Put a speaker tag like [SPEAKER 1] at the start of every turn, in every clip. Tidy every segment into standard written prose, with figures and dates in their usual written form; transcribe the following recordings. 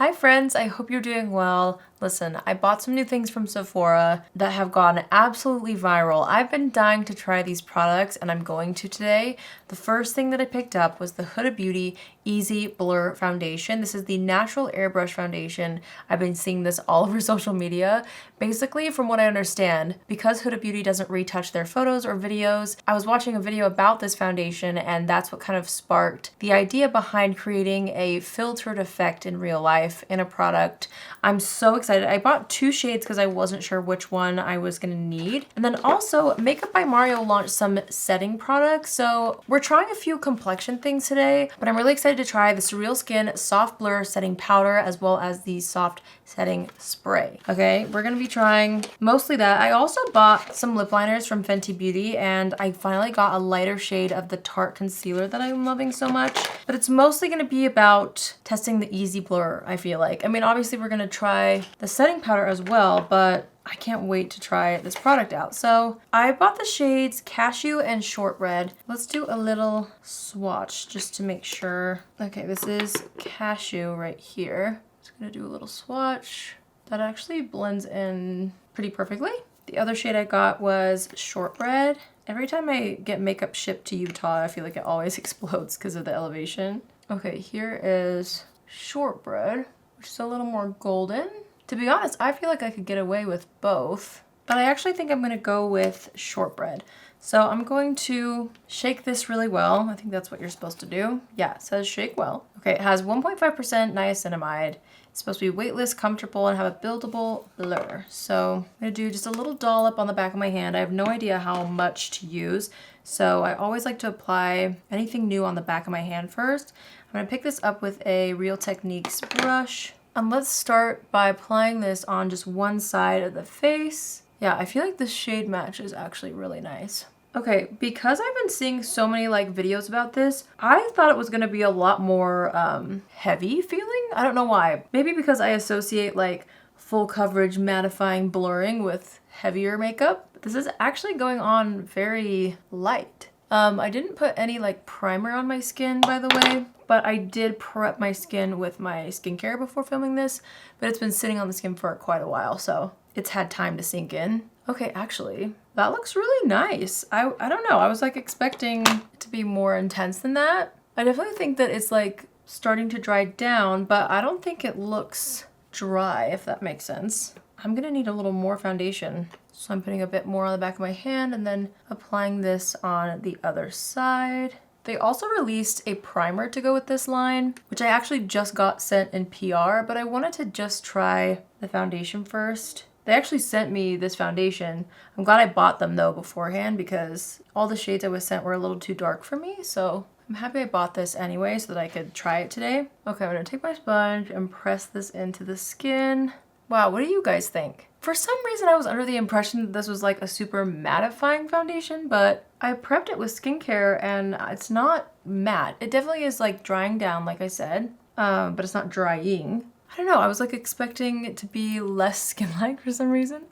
[SPEAKER 1] Hi friends, I hope you're doing well. Listen, I bought some new things from Sephora that have gone absolutely viral. I've been dying to try these products and I'm going to today. The first thing that I picked up was the Huda Beauty Easy Blur Foundation. This is the natural airbrush foundation. I've been seeing this all over social media. Basically, from what I understand, because Huda Beauty doesn't retouch their photos or videos, I was watching a video about this foundation and that's what kind of sparked the idea behind creating a filtered effect in real life in a product. I'm so excited. I bought two shades because I wasn't sure which one I was gonna need. And then also, Makeup by Mario launched some setting products. So we're trying a few complexion things today, but I'm really excited to try the Surrealskin Soft Blur Setting Powder as well as the Soft Setting Spray. Okay, we're gonna be trying mostly that. I also bought some lip liners from Fenty Beauty and I finally got a lighter shade of the Tarte concealer that I'm loving so much. But it's mostly gonna be about testing the Easy Blur, I feel like. I mean, obviously we're gonna try the setting powder as well, but I can't wait to try this product out. So I bought the shades Cashew and Shortbread. Let's do a little swatch just to make sure. Okay, this is Cashew right here. Just gonna do a little swatch. That actually blends in pretty perfectly. The other shade I got was Shortbread. Every time I get makeup shipped to Utah, I feel like it always explodes because of the elevation. Okay, here is Shortbread, which is a little more golden. To be honest, I feel like I could get away with both, but I actually think I'm gonna go with Shortbread. So I'm going to shake this really well. I think that's what you're supposed to do. Yeah, it says shake well. Okay, it has 1.5% niacinamide. It's supposed to be weightless, comfortable, and have a buildable blur. So I'm gonna do just a little dollop on the back of my hand. I have no idea how much to use, so I always like to apply anything new on the back of my hand first. I'm gonna pick this up with a Real Techniques brush. And let's start by applying this on just one side of the face. Yeah, I feel like the shade match is actually really nice. Okay, because I've been seeing so many like videos about this, I thought it was gonna be a lot more heavy feeling. I don't know why. Maybe because I associate like full coverage mattifying blurring with heavier makeup. This is actually going on very light. I didn't put any like primer on my skin, by the way, but I did prep my skin with my skincare before filming this, but it's been sitting on the skin for quite a while, so it's had time to sink in. Okay, actually, that looks really nice. I don't know, I was like expecting it to be more intense than that. I definitely think that it's like starting to dry down, but I don't think it looks dry, if that makes sense. I'm gonna need a little more foundation. So I'm putting a bit more on the back of my hand and then applying this on the other side. They also released a primer to go with this line, which I actually just got sent in PR, but I wanted to just try the foundation first. They actually sent me this foundation. I'm glad I bought them though beforehand because all the shades I was sent were a little too dark for me, so I'm happy I bought this anyway so that I could try it today. Okay, I'm gonna take my sponge and press this into the skin. Wow, what do you guys think? For some reason, I was under the impression that this was like a super mattifying foundation, but I prepped it with skincare and it's not matte. It definitely is like drying down, like I said, but it's not drying. I don't know, I was like expecting it to be less skin-like for some reason,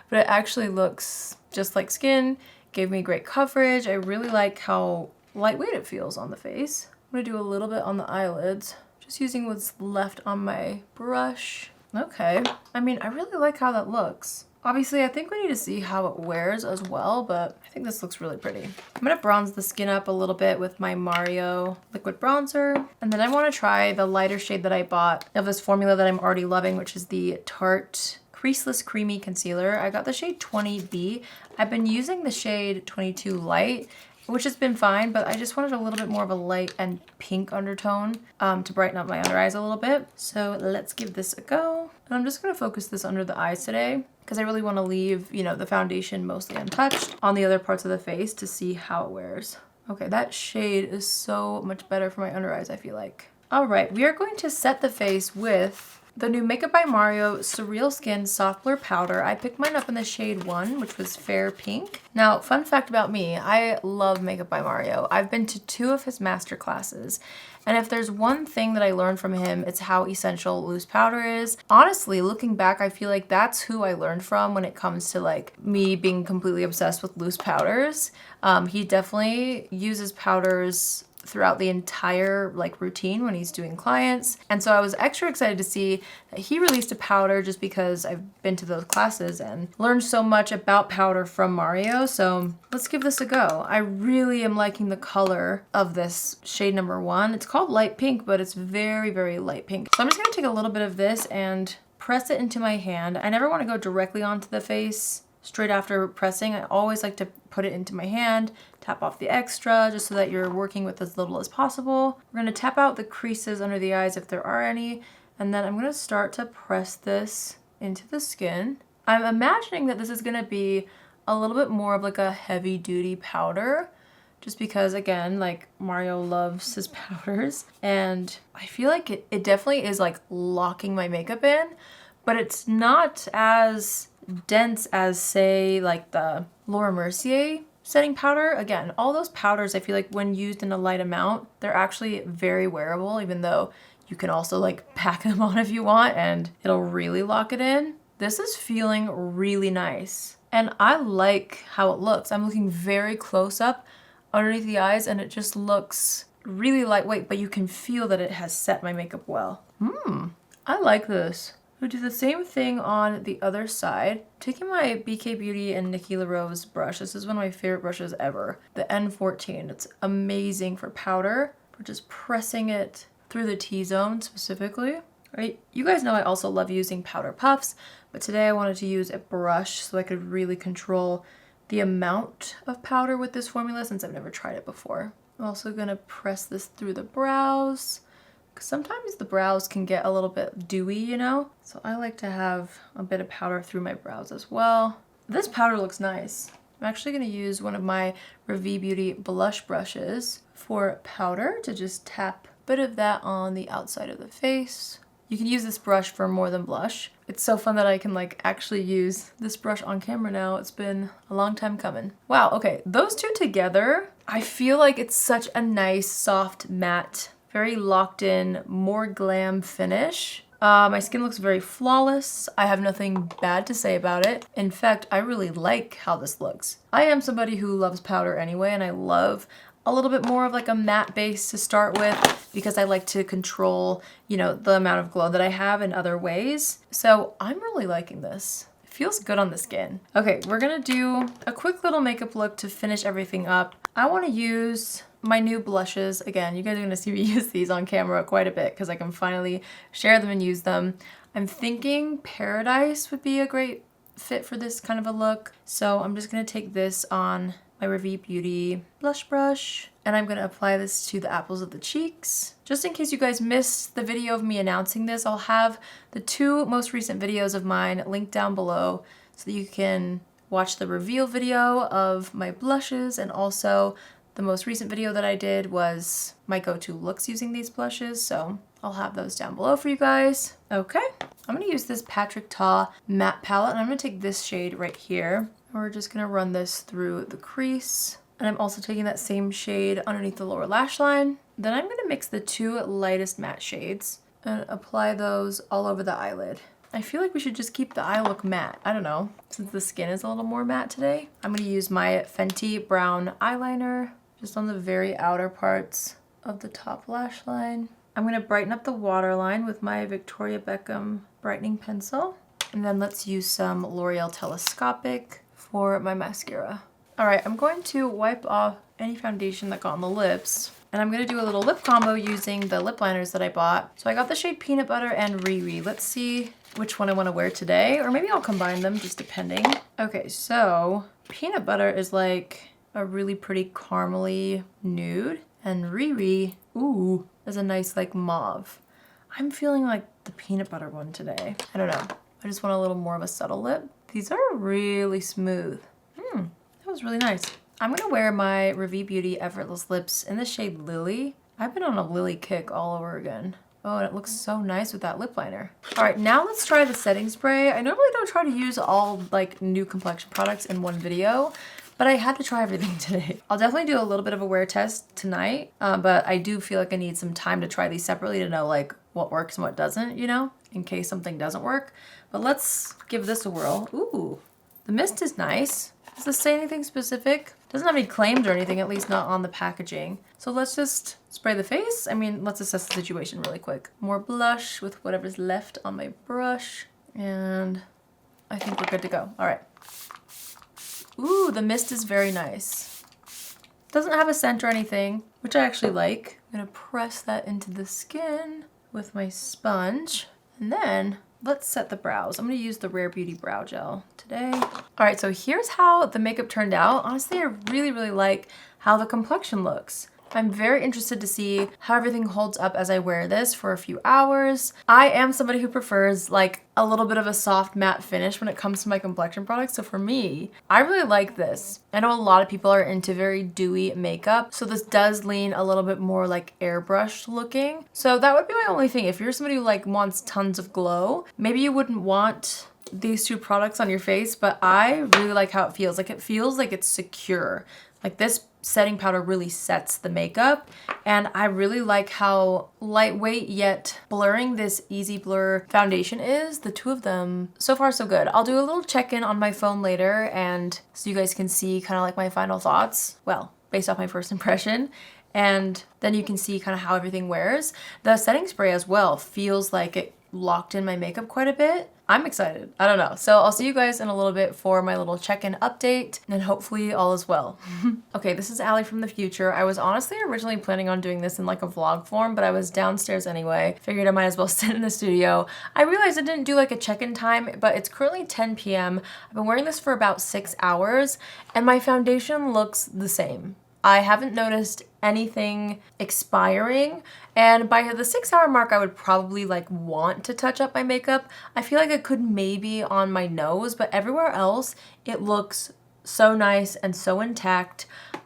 [SPEAKER 1] but it actually looks just like skin, gave me great coverage. I really like how lightweight it feels on the face. I'm gonna do a little bit on the eyelids, just using what's left on my brush. Okay, I mean, I really like how that looks. Obviously, I think we need to see how it wears as well, but I think this looks really pretty. I'm gonna bronze the skin up a little bit with my Mario liquid bronzer. And then I wanna try the lighter shade that I bought of this formula that I'm already loving, which is the Tarte Creaseless Creamy Concealer. I got the shade 20B. I've been using the shade 22 Light, which has been fine, but I just wanted a little bit more of a light and pink undertone to brighten up my under eyes a little bit. So let's give this a go. And I'm just gonna focus this under the eyes today because I really wanna leave, you know, the foundation mostly untouched on the other parts of the face to see how it wears. Okay, that shade is so much better for my under eyes, I feel like. All right, we are going to set the face with the new Makeup by Mario Surrealskin Soft Blur Powder. I picked mine up in the shade 1, which was Fair Pink. Now, fun fact about me, I love Makeup by Mario. I've been to 2 of his master classes, and if there's one thing that I learned from him, it's how essential loose powder is. Honestly, looking back, I feel like that's who I learned from when it comes to like me being completely obsessed with loose powders. He definitely uses powders throughout the entire like routine when he's doing clients. And so I was extra excited to see that he released a powder just because I've been to those classes and learned so much about powder from Mario. So let's give this a go. I really am liking the color of this shade number 1. It's called light pink, but it's very, very light pink. So I'm just gonna take a little bit of this and press it into my hand. I never want to go directly onto the face straight after pressing. I always like to put it into my hand, tap off the extra just so that you're working with as little as possible. We're going to tap out the creases under the eyes if there are any, and then I'm going to start to press this into the skin. I'm imagining that this is going to be a little bit more of like a heavy duty powder, just because again, like Mario loves his powders, and I feel like it definitely is like locking my makeup in, but it's not as dense as say like the Laura Mercier setting powder. Again, all those powders, I feel like when used in a light amount, they're actually very wearable, even though you can also like pack them on if you want and it'll really lock it in. This is feeling really nice and I like how it looks. I'm looking very close up underneath the eyes and it just looks really lightweight, but you can feel that it has set my makeup well. I like this. We'll do the same thing on the other side. Taking my BK Beauty and Nikki LaRose brush. This is one of my favorite brushes ever. The N14. It's amazing for powder. We're just pressing it through the T-zone specifically. Right? You guys know I also love using powder puffs, but today I wanted to use a brush so I could really control the amount of powder with this formula since I've never tried it before. I'm also gonna press this through the brows, because sometimes the brows can get a little bit dewy, you know? So I like to have a bit of powder through my brows as well. This powder looks nice. I'm actually gonna use one of my RAVIE Beauty blush brushes for powder to just tap a bit of that on the outside of the face. You can use this brush for more than blush. It's so fun that I can like actually use this brush on camera now. It's been a long time coming. Wow, okay, those two together, I feel like it's such a nice, soft, matte, very locked in, more glam finish. My skin looks very flawless. I have nothing bad to say about it. In fact, I really like how this looks. I am somebody who loves powder anyway, and I love a little bit more of like a matte base to start with because I like to control, you know, the amount of glow that I have in other ways. So I'm really liking this. It feels good on the skin. Okay, we're gonna do a quick little makeup look to finish everything up. I wanna use my new blushes. Again, you guys are gonna see me use these on camera quite a bit because I can finally share them and use them. I'm thinking Paradise would be a great fit for this kind of a look. So I'm just gonna take this on my RAVIE Beauty blush brush, and I'm gonna apply this to the apples of the cheeks. Just in case you guys missed the video of me announcing this, I'll have the 2 most recent videos of mine linked down below so that you can watch the reveal video of my blushes, and also the most recent video that I did was my go-to looks using these blushes, so I'll have those down below for you guys. Okay, I'm gonna use this Patrick Ta matte palette, and I'm gonna take this shade right here. We're just gonna run this through the crease. And I'm also taking that same shade underneath the lower lash line. Then I'm gonna mix the 2 lightest matte shades and apply those all over the eyelid. I feel like we should just keep the eye look matte. I don't know, since the skin is a little more matte today. I'm gonna use my Fenty brown eyeliner just on the very outer parts of the top lash line. I'm gonna brighten up the waterline with my Victoria Beckham brightening pencil. And then let's use some L'Oreal Telescopic for my mascara. All right, I'm going to wipe off any foundation that got on the lips, and I'm gonna do a little lip combo using the lip liners that I bought. So I got the shade Peanut Butter and Riri. Let's see which one I wanna wear today, or maybe I'll combine them, just depending. Okay, so Peanut Butter is like a really pretty caramely nude, and Riri, ooh, is a nice like mauve. I'm feeling like the Peanut Butter one today. I don't know, I just want a little more of a subtle lip. These are really smooth. That was really nice. I'm gonna wear my RAVIE Beauty Effortless lips in the shade Lily. I've been on a Lily kick all over again. Oh, and it looks so nice with that lip liner. All right, now let's try the setting spray. I normally don't try to use all like new complexion products in one video, but I had to try everything today. I'll definitely do a little bit of a wear test tonight, but I do feel like I need some time to try these separately to know like what works and what doesn't, you know, in case something doesn't work. But let's give this a whirl. Ooh, the mist is nice. Does this say anything specific? Doesn't have any claims or anything, at least not on the packaging. So let's just spray the face. I mean, let's assess the situation really quick. More blush with whatever's left on my brush. And I think we're good to go. All right. Ooh, the mist is very nice. Doesn't have a scent or anything, which I actually like. I'm gonna press that into the skin with my sponge. And then let's set the brows. I'm gonna use the Rare Beauty Brow Gel today. All right, so here's how the makeup turned out. Honestly, I really, really like how the complexion looks. I'm very interested to see how everything holds up as I wear this for a few hours. I am somebody who prefers like a little bit of a soft matte finish when it comes to my complexion products. So for me, I really like this. I know a lot of people are into very dewy makeup, so this does lean a little bit more like airbrush looking. So that would be my only thing. If you're somebody who like wants tons of glow, maybe you wouldn't want these two products on your face, but I really like how it feels. Like it feels like it's secure. Like this setting powder really sets the makeup, and I really like how lightweight yet blurring this Easy Blur foundation is. The two of them, so far so good. I'll do a little check-in on my phone later, and so you guys can see kind of like my final thoughts. Well, based off my first impression. And then you can see kind of how everything wears. The setting spray as well feels like it locked in my makeup quite a bit. I'm excited. I don't know. So I'll see you guys in a little bit for my little check-in update, and hopefully all is well. Okay, this is Allie from the future. I was honestly originally planning on doing this in like a vlog form, but I was downstairs anyway. Figured I might as well sit in the studio. I realized I didn't do like a check-in time, but it's currently 10 p.m. I've been wearing this for about 6 hours, and my foundation looks the same. I haven't noticed anything expiring, and by the 6 hour mark I would probably like want to touch up my makeup. I feel like I could maybe on my nose, but everywhere else it looks so nice and so intact.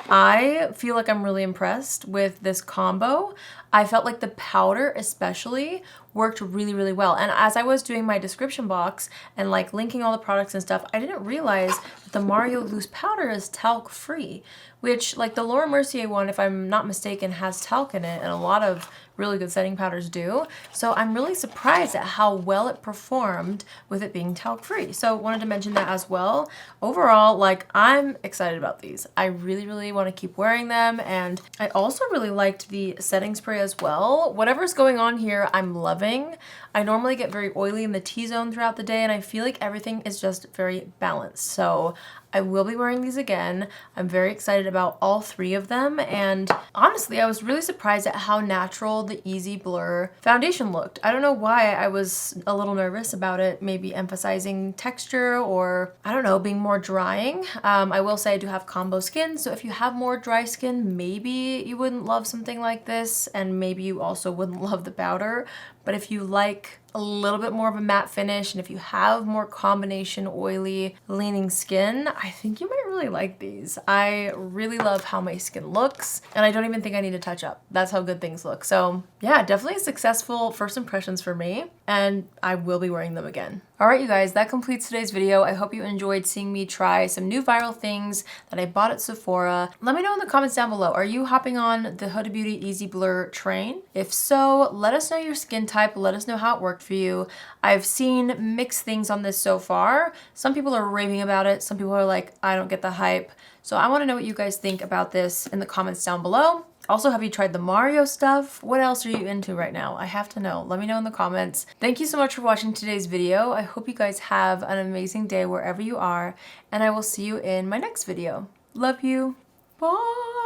[SPEAKER 1] I feel like I'm really impressed with this combo. I felt like the powder especially worked really, really well. And as I was doing my description box and like linking all the products and stuff, I didn't realize that the Mario loose powder is talc-free, which like the Laura Mercier one, if I'm not mistaken, has talc in it, and a lot of really good setting powders do. So I'm really surprised at how well it performed with it being talc-free. So wanted to mention that as well. Overall, like I'm excited about these. I really, really want to keep wearing them, and I also really liked the setting spray as well. Whatever's going on here, I'm loving. I normally get very oily in the T-zone throughout the day, and I feel like everything is just very balanced. So I will be wearing these again. I'm very excited about all three of them, and honestly, I was really surprised at how natural the Easy Blur foundation looked. I don't know why I was a little nervous about it, maybe emphasizing texture or, I don't know, being more drying. I will say I do have combo skin, so if you have more dry skin, maybe you wouldn't love something like this, and maybe you also wouldn't love the powder. But if you like a little bit more of a matte finish, and if you have more combination oily leaning skin, I think you might really like these. I really love how my skin looks, and I don't even think I need to touch up. That's how good things look. So yeah, definitely successful first impressions for me, and I will be wearing them again. All right, you guys, that completes today's video. I hope you enjoyed seeing me try some new viral things that I bought at Sephora. Let me know in the comments down below, are you hopping on the Huda Beauty Easy Blur train? If so, let us know your skin type, let us know how it worked for you. I've seen mixed things on this so far. Some people are raving about it. Some people are like, I don't get the hype. So I want to know what you guys think about this in the comments down below. Also, have you tried the Mario stuff? What else are you into right now? I have to know. Let me know in the comments. Thank you so much for watching today's video. I hope you guys have an amazing day wherever you are, and I will see you in my next video. Love you. Bye.